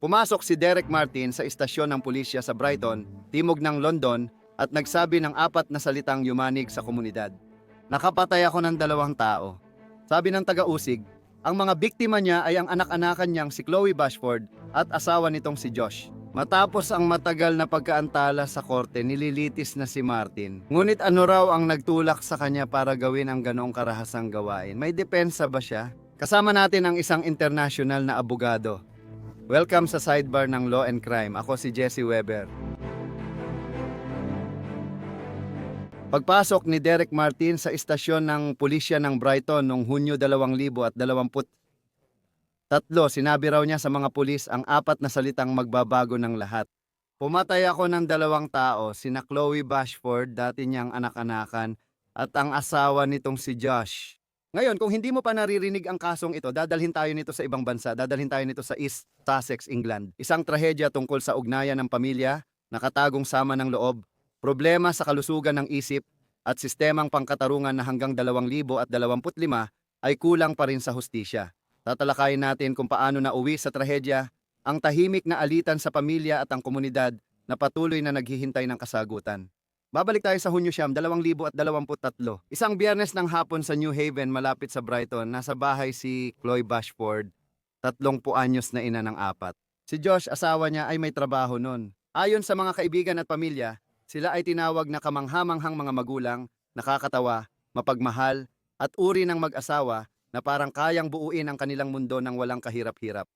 Pumasok si Derek Martin sa istasyon ng pulisya sa Brighton, timog ng London, at nagsabi ng 4 na salitang yumanig sa komunidad. Nakapatay ako ng 2 tao. Sabi ng taga-usig, ang mga biktima niya ay ang anak-anakan niyang si Chloe Bashford at asawa nitong si Josh. Matapos ang matagal na pagkaantala sa korte, nililitis na si Martin. Ngunit ano raw ang nagtulak sa kanya para gawin ang ganoong karahasang gawain? May depensa ba siya? Kasama natin ang isang international na abogado. Welcome sa sidebar ng Law and Crime. Ako si Jesse Weber. Pagpasok ni Derek Martin sa istasyon ng pulisya ng Brighton noong Hunyo 2023, sinabi raw niya sa mga pulis ang 4 na salitang magbabago ng lahat. Pumatay ako ng 2 tao, sina Chloe Bashford, dati niyang anak-anakan, at ang asawa nitong si Josh. Ngayon, kung hindi mo pa naririnig ang kasong ito, dadalhin tayo nito sa ibang bansa, dadalhin tayo nito sa East Sussex, England. Isang trahedya tungkol sa ugnayan ng pamilya, nakatagong sama ng loob, problema sa kalusugan ng isip, at sistemang pangkatarungan na hanggang 2025 ay kulang pa rin sa hustisya. Tatalakayin natin kung paano nauwi sa trahedya ang tahimik na alitan sa pamilya at ang komunidad na patuloy na naghihintay ng kasagutan. Babalik tayo sa Hunyo 2023. Isang Biyernes ng hapon sa New Haven malapit sa Brighton, nasa bahay si Chloe Bashford, 30 anyos na ina ng 4. Si Josh, asawa niya, ay may trabaho noon. Ayon sa mga kaibigan at pamilya, sila ay tinawag na kamanghamanghang mga magulang, nakakatawa, mapagmahal, at uri ng mag-asawa na parang kayang buuin ang kanilang mundo ng walang kahirap-hirap.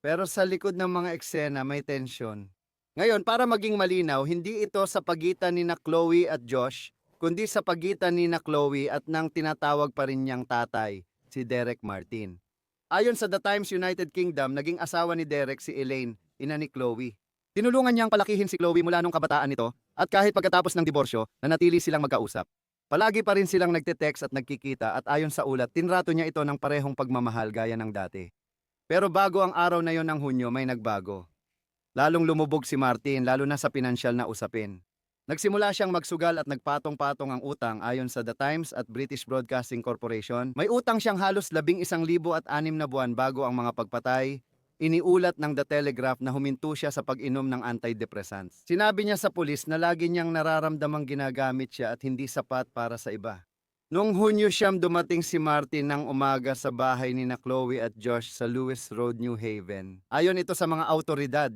Pero sa likod ng mga eksena may tensyon. Ngayon, para maging malinaw, hindi ito sa pagitan ni na Chloe at Josh, kundi sa pagitan ni na Chloe at ng tinatawag pa rin niyang tatay, si Derek Martin. Ayon sa The Times United Kingdom, naging asawa ni Derek si Elaine, ina ni Chloe. Tinulungan niyang palakihin si Chloe mula nung kabataan nito, at kahit pagkatapos ng diborsyo, nanatili silang magkausap. Palagi pa rin silang nagte-text at nagkikita, at ayon sa ulat, tinrato niya ito ng parehong pagmamahal gaya ng dati. Pero bago ang araw na yon ng Hunyo, may nagbago. Lalong lumubog si Martin, lalo na sa pinansyal na usapin. Nagsimula siyang magsugal at nagpatong-patong ang utang ayon sa The Times at British Broadcasting Corporation. May utang siyang halos 11,600 na buwan bago ang mga pagpatay. Iniulat ng The Telegraph na huminto siya sa pag-inom ng antidepressants. Sinabi niya sa pulis na lagi niyang nararamdamang ginagamit siya at hindi sapat para sa iba. Noong Hunyo dumating si Martin ng umaga sa bahay ni na Chloe at Josh sa Lewis Road, New Haven. Ayon ito sa mga autoridad.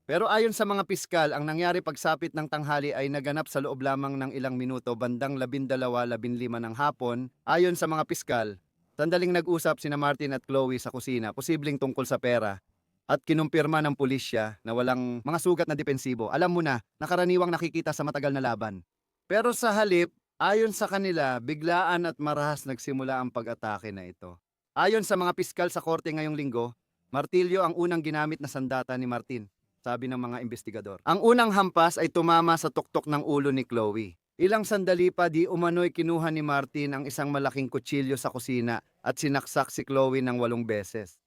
Pero ayon sa mga piskal, ang nangyari pagsapit ng tanghali ay naganap sa loob lamang ng ilang minuto, bandang 12:15 ng hapon. Ayon sa mga piskal, sandaling nag-usap sina Martin at Chloe sa kusina, posibleng tungkol sa pera, at kinumpirma ng pulisya na walang mga sugat na depensibo. Alam mo na, nakaraniwang nakikita sa matagal na laban. Pero sa halip, ayon sa kanila, biglaan at marahas nagsimula ang pag-atake na ito. Ayon sa mga piskal sa korte ngayong linggo, martilyo ang unang ginamit na sandata ni Martin, sabi ng mga investigador. Ang unang hampas ay tumama sa tuktok ng ulo ni Chloe. Ilang sandali pa di umano'y kinuha ni Martin ang isang malaking kutsilyo sa kusina at sinaksak si Chloe ng 8 beses.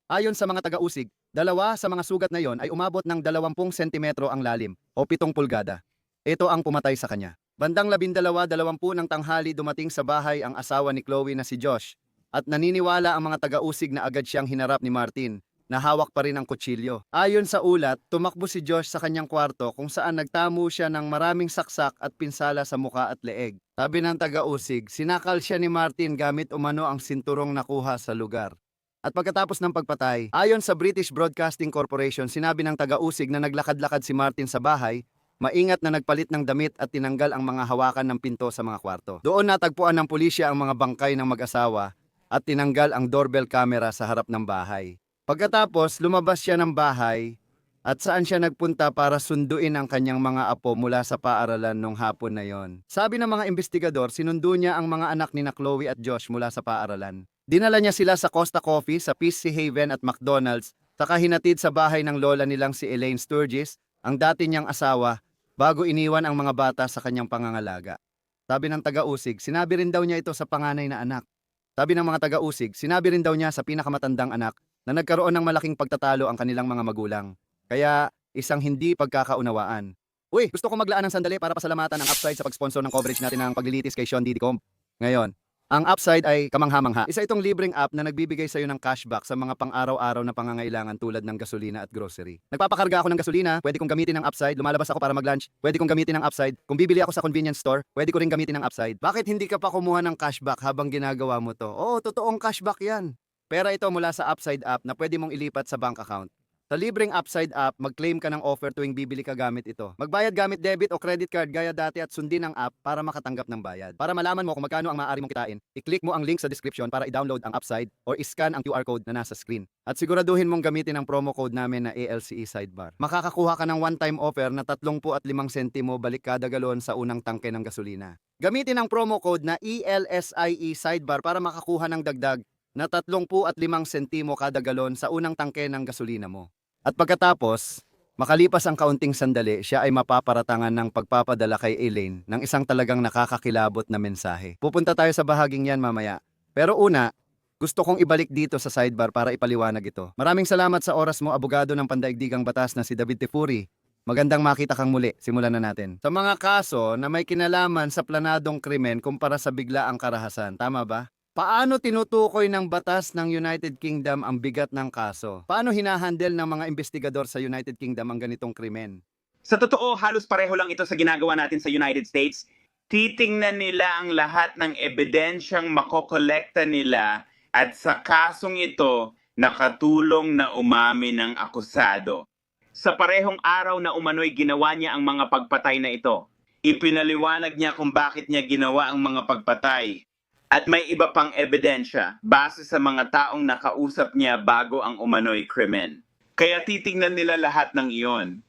Ayon sa mga taga-usig, 2 sa mga sugat na yon ay umabot ng 20 sentimetro ang lalim o 7 pulgada. Ito ang pumatay sa kanya. Bandang 12:20 ng tanghali dumating sa bahay ang asawa ni Chloe na si Josh, at naniniwala ang mga taga-usig na agad siyang hinarap ni Martin, na hawak pa rin ang kutsilyo. Ayon sa ulat, tumakbo si Josh sa kanyang kwarto kung saan nagtamo siya ng maraming saksak at pinsala sa muka at leeg. Sabi ng taga-usig, sinakal siya ni Martin gamit umano ang sinturong nakuha sa lugar. At pagkatapos ng pagpatay, ayon sa British Broadcasting Corporation, sinabi ng taga-usig na naglakad-lakad si Martin sa bahay, maingat na nagpalit ng damit at tinanggal ang mga hawakan ng pinto sa mga kwarto. Doon natagpuan ng pulisya ang mga bangkay ng mag-asawa at tinanggal ang doorbell camera sa harap ng bahay. Pagkatapos, lumabas siya ng bahay at saan siya nagpunta para sunduin ang kanyang mga apo mula sa paaralan nung hapon na yon. Sabi ng mga investigador, sinundo niya ang mga anak ni na Chloe at Josh mula sa paaralan. Dinala niya sila sa Costa Coffee, sa Peace Haven at McDonald's, saka hinatid sa bahay ng lola nilang si Elaine Sturgis, ang dati niyang asawa, bago iniwan ang mga bata sa kanyang pangangalaga. Sabi ng taga-usig, sinabi rin daw niya ito sa panganay na anak. Sabi ng mga taga-usig, sinabi rin daw niya sa pinakamatandang anak na nagkaroon ng malaking pagtatalo ang kanilang mga magulang. Kaya isang hindi pagkakaunawaan. Uy, gusto ko maglaan ng sandali para pasalamatan ang Upside sa pag-sponsor ng coverage natin ng paglilitis kay Sean Diddy Comb. Ngayon, Ang Upside ay kamangha-mangha. Isa itong libreng app na nagbibigay sa'yo ng cashback sa mga pang-araw-araw na pangangailangan tulad ng gasolina at grocery. Nagpapakarga ako ng gasolina, pwede kong gamitin ang Upside. Lumalabas ako para mag-lunch, pwede kong gamitin ang Upside. Kung bibili ako sa convenience store, pwede ko rin gamitin ang Upside. Bakit hindi ka pa kumuha ng cashback habang ginagawa mo to? Oo, totoong cashback yan. Pera ito mula sa Upside app na pwede mong ilipat sa bank account. Sa libreng Upside app, mag-claim ka ng offer tuwing bibili ka gamit ito. Magbayad gamit debit o credit card gaya dati at sundin ang app para makatanggap ng bayad. Para malaman mo kung magkano ang maaari mong kitain, i-click mo ang link sa description para i-download ang Upside or i-scan ang QR code na nasa screen. At siguraduhin mong gamitin ang promo code namin na ALCE Sidebar. Makakakuha ka ng one-time offer na 35 sentimo balik kada galon sa unang tangke ng gasolina. Gamitin ang promo code na ELSIE Sidebar para makakuha ng dagdag na 35 sentimo kada galon sa unang tangke ng gasolina mo. At pagkatapos, makalipas ang kaunting sandali, siya ay mapaparatangan ng pagpapadala kay Elaine ng isang talagang nakakakilabot na mensahe. Pupunta tayo sa bahaging yan mamaya. Pero una, gusto kong ibalik dito sa sidebar para ipaliwanag ito. Maraming salamat sa oras mo, abogado ng pandaigdigang batas na si David Tefuri. Magandang makita kang muli. Simulan na natin. Sa mga kaso na may kinalaman sa planadong krimen kumpara sa biglaang karahasan, tama ba? Paano tinutukoy ng batas ng United Kingdom ang bigat ng kaso? Paano hinahandle ng mga investigador sa United Kingdom ang ganitong krimen? Sa totoo, halos pareho lang ito sa ginagawa natin sa United States. Titingnan nila ang lahat ng ebidensyang makokolekta nila at sa kasong ito, nakatulong na umamin ng akusado. Sa parehong araw na umano'y ginawa niya ang mga pagpatay na ito, ipinaliwanag niya kung bakit niya ginawa ang mga pagpatay. At may iba pang ebidensya base sa mga taong nakausap niya bago ang umano'y krimen. Kaya titingnan nila lahat ng iyon.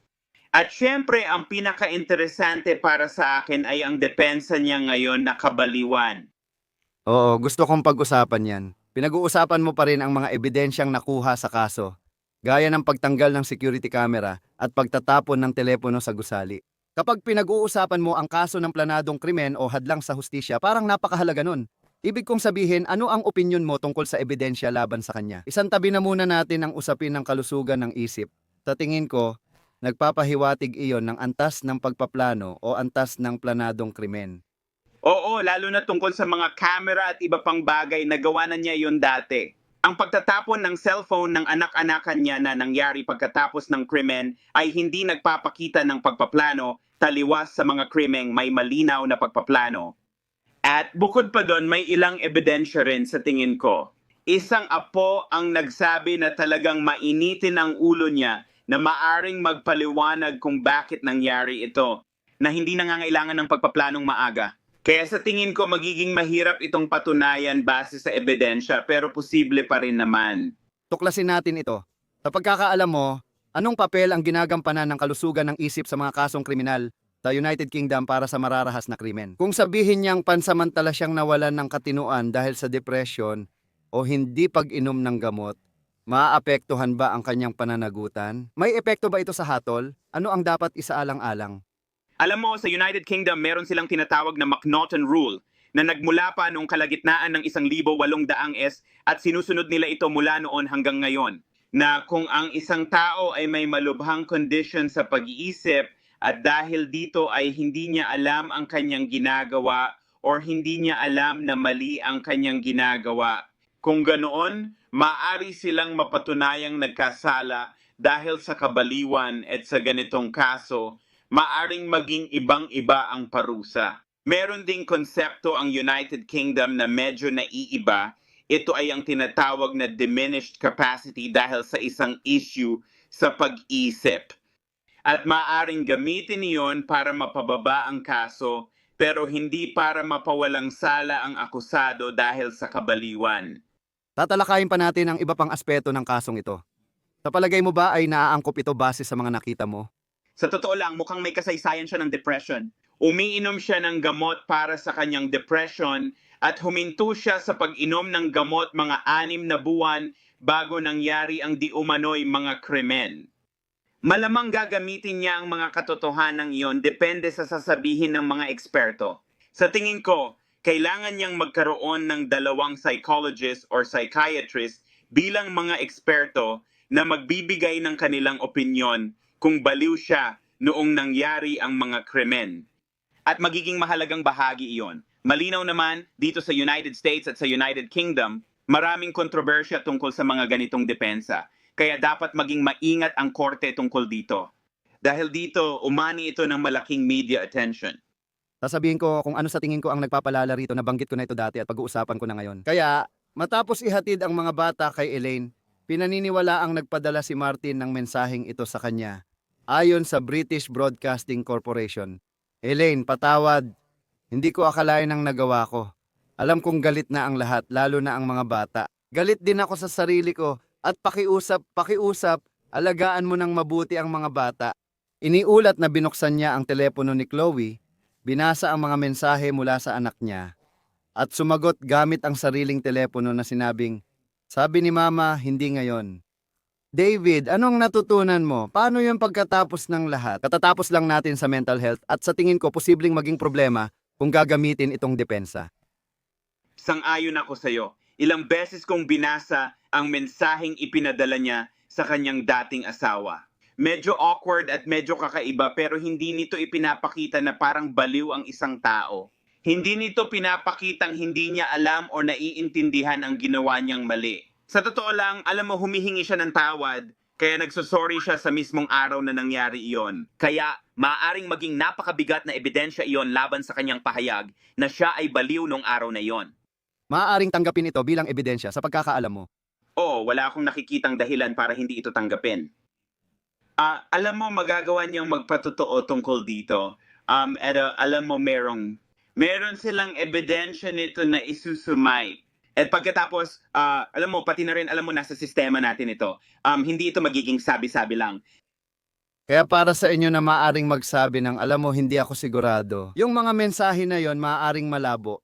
At syempre, ang pinaka-interesante para sa akin ay ang depensa niya ngayon na kabaliwan. Oo, gusto kong pag-usapan yan. Pinag-uusapan mo pa rin ang mga ebidensyang nakuha sa kaso, gaya ng pagtanggal ng security camera at pagtatapon ng telepono sa gusali. Kapag pinag-uusapan mo ang kaso ng planadong krimen o hadlang sa hustisya, parang napakahalaga nun. Ibig kong sabihin, ano ang opinyon mo tungkol sa ebidensya laban sa kanya? Isantabi na muna natin ang usapin ng kalusugan ng isip. Sa tingin ko, nagpapahiwatig iyon ng antas ng pagpaplano o antas ng planadong krimen. Oo, lalo na tungkol sa mga camera at iba pang bagay na gawa na niya yun dati. Ang pagtatapon ng cellphone ng anak-anakan niya na nangyari pagkatapos ng krimen ay hindi nagpapakita ng pagpaplano, taliwas sa mga krimeng may malinaw na pagpaplano. At bukod pa doon, may ilang ebidensya rin sa tingin ko. Isang apo ang nagsabi na talagang mainitin ang ulo niya na maaring magpaliwanag kung bakit nangyari ito, na hindi nangangailangan ng pagpaplanong maaga. Kaya sa tingin ko magiging mahirap itong patunayan base sa ebidensya pero posible pa rin naman. Tuklasin natin ito. Sa pagkakaalam mo, anong papel ang ginagampanan ng kalusugan ng isip sa mga kasong kriminal sa United Kingdom para sa mararahas na krimen? Kung sabihin niyang pansamantala siyang nawalan ng katinuan dahil sa depression o hindi pag-inom ng gamot, maaapektuhan ba ang kanyang pananagutan? May epekto ba ito sa hatol? Ano ang dapat isaalang-alang? Alam mo, sa United Kingdom, meron silang tinatawag na McNaughton Rule na nagmula pa noong kalagitnaan ng 1800 S at sinusunod nila ito mula noon hanggang ngayon. Na kung ang isang tao ay may malubhang condition sa pag-iisip at dahil dito ay hindi niya alam ang kanyang ginagawa or hindi niya alam na mali ang kanyang ginagawa. Kung ganoon, maaari silang mapatunayang nagkasala dahil sa kabaliwan at sa ganitong kaso, maaring maging ibang-iba ang parusa. Meron ding konsepto ang United Kingdom na medyo naiiba. Ito ay ang tinatawag na diminished capacity dahil sa isang issue sa pag-isip. At maaring gamitin iyon para mapababa ang kaso pero hindi para mapawalang sala ang akusado dahil sa kabaliwan. Tatalakayin pa natin ang iba pang aspeto ng kasong ito. Sa palagay mo ba ay naaangkop ito base sa mga nakita mo? Sa totoo lang, mukhang may kasaysayan siya ng depression. Umiinom siya ng gamot para sa kanyang depression at huminto siya sa pag-inom ng gamot mga 6 na buwan bago nangyari ang di umano'y mga krimen. Malamang gagamitin niya ang mga katotohanan iyon depende sa sasabihin ng mga eksperto. Sa tingin ko, kailangan niyang magkaroon ng 2 psychologist or psychiatrist bilang mga eksperto na magbibigay ng kanilang opinyon kung baliw siya noong nangyari ang mga krimen. At magiging mahalagang bahagi iyon. Malinaw naman dito sa United States at sa United Kingdom, maraming kontrobersya tungkol sa mga ganitong depensa. Kaya dapat maging maingat ang korte tungkol dito. Dahil dito, umani ito ng malaking media attention. Sasabihin ko kung ano sa tingin ko ang nagpapalala rito, nabanggit ko na ito dati at pag-uusapan ko na ngayon. Kaya, matapos ihatid ang mga bata kay Elaine, pinaniniwala ang nagpadala si Martin ng mensaheng ito sa kanya. Ayon sa British Broadcasting Corporation, Elaine, patawad. Hindi ko akalain ang nagawa ko. Alam kong galit na ang lahat, lalo na ang mga bata. Galit din ako sa sarili ko at pakiusap, alagaan mo ng mabuti ang mga bata. Iniulat na binuksan niya ang telepono ni Chloe, binasa ang mga mensahe mula sa anak niya, at sumagot gamit ang sariling telepono na sinabing, "Sabi ni Mama, hindi ngayon." David, anong natutunan mo? Paano yung pagkatapos ng lahat? Katatapos lang natin sa mental health at sa tingin ko posibleng maging problema kung gagamitin itong depensa. Sang-ayon ako sa iyo. Ilang beses kong binasa ang mensaheng ipinadala niya sa kanyang dating asawa. Medyo awkward at medyo kakaiba pero hindi nito ipinapakita na parang baliw ang isang tao. Hindi nito pinapakitang hindi niya alam o naiintindihan ang ginawa niyang mali. Sa totoo lang, alam mo, humihingi siya ng tawad, kaya nagsosorry siya sa mismong araw na nangyari iyon. Kaya, maaaring maging napakabigat na ebidensya iyon laban sa kanyang pahayag na siya ay baliw nung araw na iyon. Maaaring tanggapin ito bilang ebidensya sa pagkakaalam mo. Oo, wala akong nakikitang dahilan para hindi ito tanggapin. Alam mo, magagawa niyang magpatotoo tungkol dito. Alam mo, meron silang ebidensya nito na isusumay. At pagkatapos, alam mo, pati na rin, alam mo, nasa sistema natin ito. Hindi ito magiging sabi-sabi lang. Kaya para sa inyo na maaaring magsabi ng alam mo hindi ako sigurado, yung mga mensahe na yon maaaring malabo.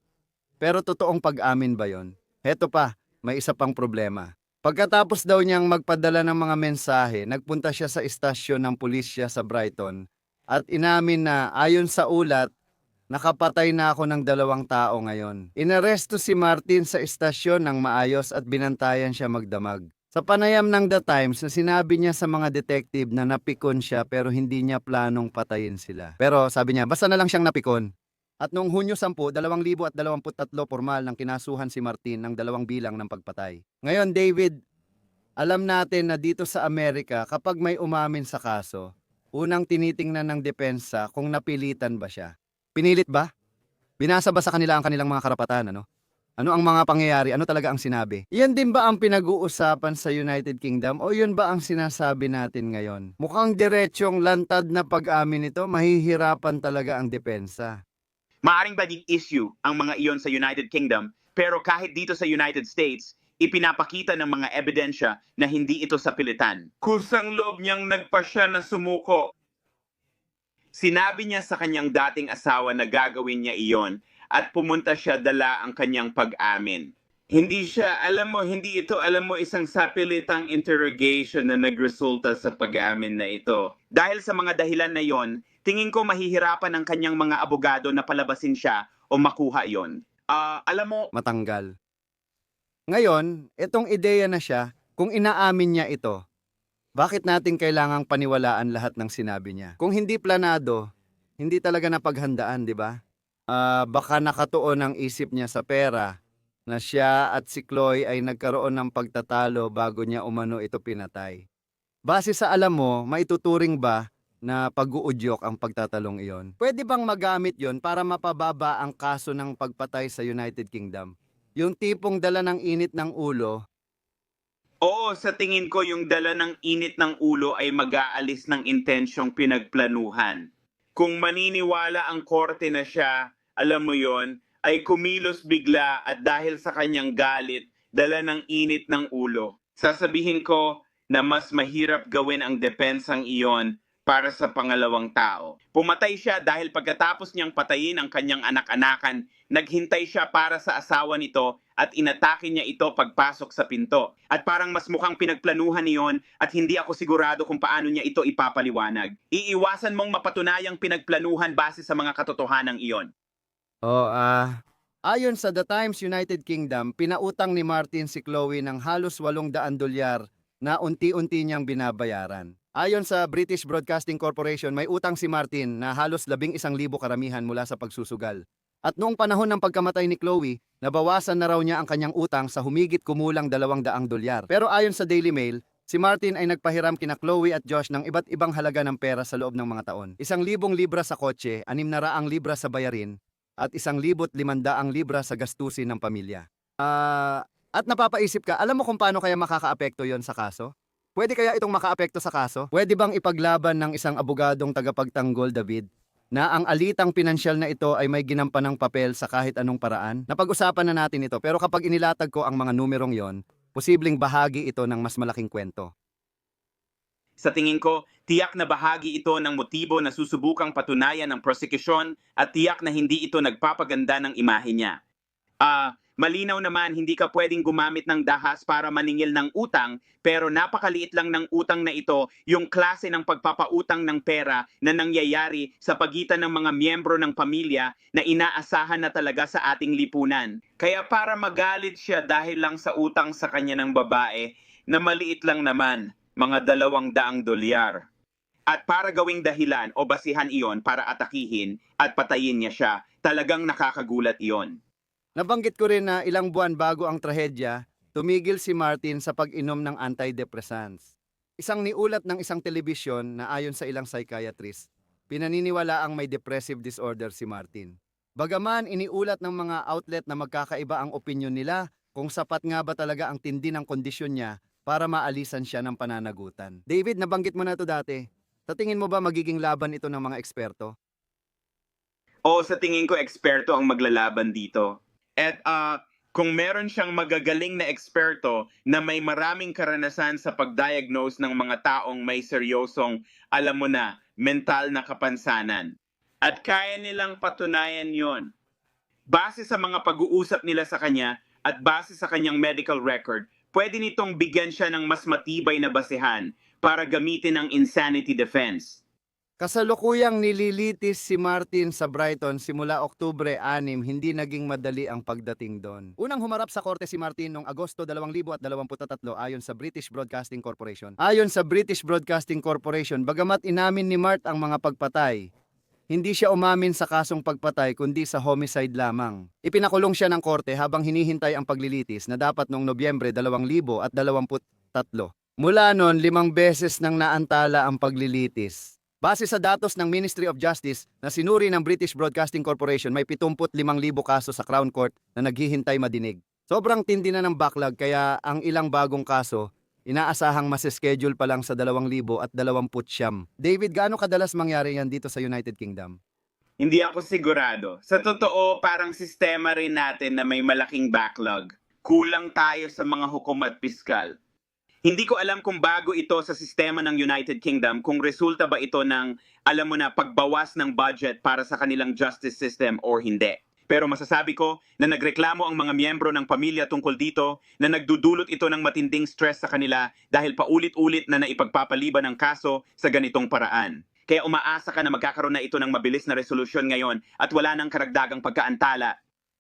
Pero totoong pag-amin ba yon? Heto pa, may isa pang problema. Pagkatapos daw niyang magpadala ng mga mensahe, nagpunta siya sa istasyon ng pulisya sa Brighton at inamin na ayon sa ulat, nakapatay na ako ng 2 tao ngayon. Inaresto si Martin sa istasyon ng maayos at binantayan siya magdamag. Sa panayam ng The Times na sinabi niya sa mga detective na napikon siya pero hindi niya planong patayin sila. Pero sabi niya, basta na lang siyang napikon. At noong Hunyo 10, 2023 formal nang kinasuhan si Martin ng 2 bilang ng pagpatay. Ngayon, David, alam natin na dito sa Amerika kapag may umamin sa kaso, unang tinitingnan ng depensa kung napilitan ba siya. Pinilit ba? Binasa ba sa kanila ang kanilang mga karapatan, ano? Ano ang mga pangyayari? Ano talaga ang sinabi? Iyan din ba ang pinag-uusapan sa United Kingdom o yun ba ang sinasabi natin ngayon? Mukhang diretsong lantad na pag-amin nito, mahihirapan talaga ang depensa. Maaring maging issue ang mga iyon sa United Kingdom, pero kahit dito sa United States, ipinapakita ng mga ebidensya na hindi ito sapilitan. Kusang loob niyang nagpasya na sumuko. Sinabi niya sa kanyang dating asawa na gagawin niya iyon at pumunta siya dala ang kanyang pag-amin. Hindi ito, isang sapilitang interrogation na nagresulta sa pag-amin na ito. Dahil sa mga dahilan na iyon, tingin ko mahihirapan ang kanyang mga abogado na palabasin siya o makuha iyon. Alam mo, Matanggal. Ngayon, itong ideya na siya, kung inaamin niya ito, bakit natin kailangang paniwalaan lahat ng sinabi niya? Kung hindi planado, hindi talaga napaghandaan, di ba? Baka nakatuon ang isip niya sa pera na siya at si Chloe ay nagkaroon ng pagtatalo bago niya umano ito pinatay. Base sa alam mo, maituturing ba na pag-uudyok ang pagtatalong iyon? Pwede bang magamit yon para mapababa ang kaso ng pagpatay sa United Kingdom? Yung tipong dala ng init ng ulo. oo, sa tingin ko yung dala ng init ng ulo ay mag-aalis ng intensyong pinagplanuhan. Kung maniniwala ang korte na siya, alam mo yon, ay kumilos bigla at dahil sa kanyang galit, dala ng init ng ulo. Sasabihin ko na mas mahirap gawin ang depensang iyon para sa pangalawang tao. Pumatay siya dahil pagkatapos niyang patayin ang kanyang anak-anakan, naghintay siya para sa asawa nito at inatake niya ito pagpasok sa pinto. At parang mas mukhang pinagplanuhan niyon at hindi ako sigurado kung paano niya ito ipapaliwanag. Iiwasan mong mapatunayang pinagplanuhan base sa mga katotohanan iyon. Ayon sa The Times United Kingdom, pinautang ni Martin si Chloe ng halos $800 na unti-unti niyang binabayaran. Ayon sa British Broadcasting Corporation, may utang si Martin na halos 11,000 karamihan mula sa pagsusugal. At noong panahon ng pagkamatay ni Chloe, nabawasan na raw niya ang kanyang utang sa humigit kumulang $200. Pero ayon sa Daily Mail, si Martin ay nagpahiram kina Chloe at Josh ng iba't ibang halaga ng pera sa loob ng mga taon. 1,000 libra sa kotse, 600 libra sa bayarin, at 1,500 libra sa gastusin ng pamilya. At napapaisip ka, alam mo kung paano kaya makakaapekto yon sa kaso? Pwede kaya itong makaapekto sa kaso? Pwede bang ipaglaban ng isang abogadong tagapagtanggol, David, na ang alitang pinansyal na ito ay may ginampanang papel sa kahit anong paraan? Napag-usapan na natin ito, pero kapag inilatag ko ang mga numerong yon, posibleng bahagi ito ng mas malaking kwento. Sa tingin ko, tiyak na bahagi ito ng motibo na susubukang patunayan ng prosekusyon at tiyak na hindi ito nagpapaganda ng imahe niya. Malinaw naman hindi ka pwedeng gumamit ng dahas para maningil ng utang, pero napakaliit lang ng utang na ito yung klase ng pagpapautang ng pera na nangyayari sa pagitan ng mga miyembro ng pamilya na inaasahan na talaga sa ating lipunan. Kaya para magalit siya dahil lang sa utang sa kanya ng babae na maliit lang naman, mga $200. At para gawing dahilan o basihan iyon para atakihin at patayin niya siya, talagang nakakagulat iyon. Nabanggit ko rin na ilang buwan bago ang trahedya, tumigil si Martin sa pag-inom ng antidepressants. Isang niulat ng isang telebisyon na ayon sa ilang psychiatrist, pinaniniwala ang may depressive disorder si Martin. Bagaman iniulat ng mga outlet na magkakaiba ang opinyon nila kung sapat nga ba talaga ang tindi ng kondisyon niya para maalisan siya ng pananagutan. David, nabanggit mo na ito dati. Sa tingin mo ba magiging laban ito ng mga eksperto? O sa tingin ko eksperto ang maglalaban dito. At kung meron siyang magagaling na eksperto na may maraming karanasan sa pag-diagnose ng mga taong may seryosong, alam mo na, mental na kapansanan. At kaya nilang patunayan yon. Base sa mga pag-uusap nila sa kanya at base sa kanyang medical record, pwede nitong bigyan siya ng mas matibay na basehan para gamitin ang insanity defense. Kasalukuyang nililitis si Martin sa Brighton simula Oktubre 6, hindi naging madali ang pagdating doon. Unang humarap sa korte si Martin noong Agosto 2023 ayon sa British Broadcasting Corporation. Ayon sa British Broadcasting Corporation, bagamat inamin ni Mart ang mga pagpatay, hindi siya umamin sa kasong pagpatay kundi sa homicide lamang. Ipinakulong siya ng korte habang hinihintay ang paglilitis na dapat noong Nobyembre 2023. Mula noon, 5 beses nang naantala ang paglilitis. Base sa datos ng Ministry of Justice na sinuri ng British Broadcasting Corporation, may 75,000 kaso sa Crown Court na naghihintay madinig. Sobrang tindi na ng backlog kaya ang ilang bagong kaso, inaasahang mas-schedule pa lang sa 2029. David, gaano kadalas mangyari yan dito sa United Kingdom? Hindi ako sigurado. Sa totoo, parang sistema rin natin na may malaking backlog. Kulang tayo sa mga hukom at piskal. Hindi ko alam kung bago ito sa sistema ng United Kingdom, kung resulta ba ito ng, alam mo na, pagbawas ng budget para sa kanilang justice system or hindi. Pero masasabi ko na nagreklamo ang mga miyembro ng pamilya tungkol dito na nagdudulot ito ng matinding stress sa kanila dahil paulit-ulit na naipagpapaliban ang kaso sa ganitong paraan. Kaya umaasa ka na magkakaroon na ito ng mabilis na resolusyon ngayon at wala nang karagdagang pagkaantala.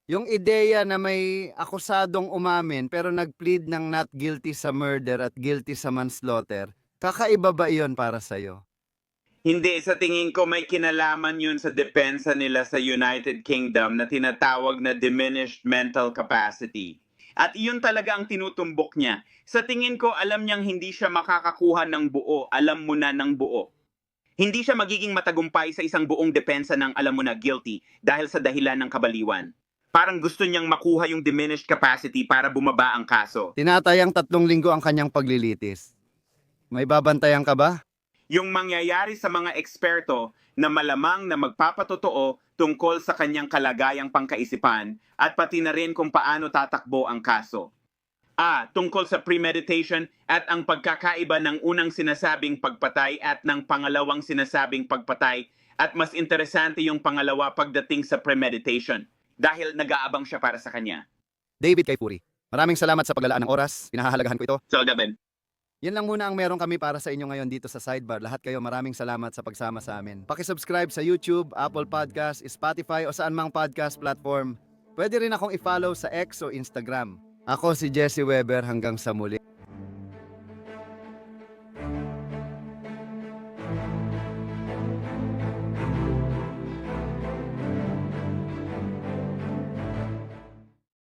Yung ideya na may akusadong umamin pero nag-plead ng not guilty sa murder at guilty sa manslaughter, kakaiba ba iyon para sa'yo? Hindi, sa tingin ko may kinalaman yun sa depensa nila sa United Kingdom na tinatawag na diminished mental capacity. At iyon talaga ang tinutumbok niya. Sa tingin ko, alam niyang hindi siya makakakuha ng buo, alam mo na ng buo. Hindi siya magiging matagumpay sa isang buong depensa ng alam mo na guilty dahil sa dahilan ng kabaliwan. Parang gusto niyang makuha yung diminished capacity para bumaba ang kaso. Tinatayang 3 linggo ang kanyang paglilitis. May babantayan ka ba? Yung mangyayari sa mga eksperto na malamang na magpapatotoo tungkol sa kanyang kalagayang pangkaisipan at pati na rin kung paano tatakbo ang kaso. Tungkol sa premeditation at ang pagkakaiba ng unang sinasabing pagpatay at ng pangalawang sinasabing pagpatay at mas interesante yung pangalawa pagdating sa premeditation dahil nag-aabang siya para sa kanya. David Kaifuri, maraming salamat sa paglalaan ng oras. Pinahahalagahan ko ito. So, Gavin. Yan lang muna ang meron kami para sa inyo ngayon dito sa Sidebar. Lahat kayo maraming salamat sa pagsama sa amin. Paki-subscribe sa YouTube, Apple Podcast, Spotify o saan mang podcast platform. Pwede rin akong i-follow sa X o Instagram. Ako si Jesse Weber, hanggang sa muli.